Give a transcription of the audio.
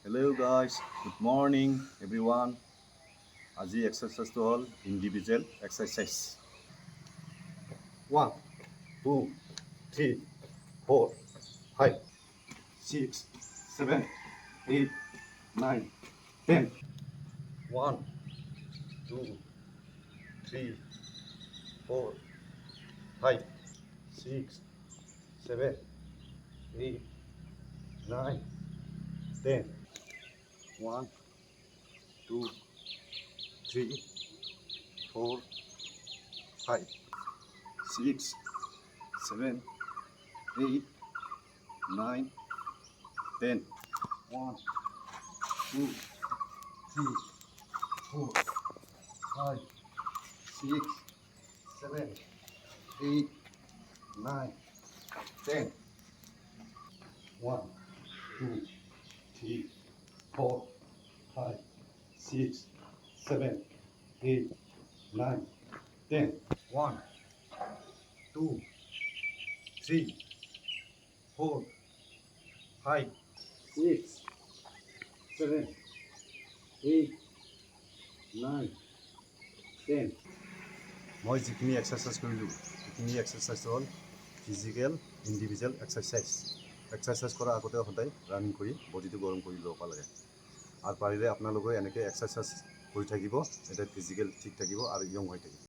Hello guys, good morning everyone. আজি এক্সাৰচাইজটো হ'ল individual exercise. 1, 2, 3, 4, 5, 6, 7, 8, 9, 10. 1, 2, 3, 4, 5, 6, 7, 8, 9, 10. 1, 2, 3, 4, 5, 6, 7, 8, 9, 10. 1, 2, 3, 4, 5, 6, 7, 8, 9, 10. 1, 2, 3, 4, 5, 6, 7, 8, 9, 10. 1, 2, 3, 4, 5, 6, 7, 8, 9, 10. মই যিখিনি এক্সাৰচাইজ কৰিলোঁ সেইখিনি এক্সাৰচাইজ হ'ল ফিজিকেল ইণ্ডিভিজুৱেল এক্সাৰচাইজ। এক্সাৰচাইজ কৰাৰ আগতে সদায় ৰানিং কৰি বডিটো গৰম কৰি ল'ব লাগে। আৰু পাৰিলে আপোনালোকে এনেকৈ এক্সাৰচাইজ কৰি থাকিব, এতিয়া ফিজিকেল ঠিক থাকিব আৰু য়ং হৈ থাকিব।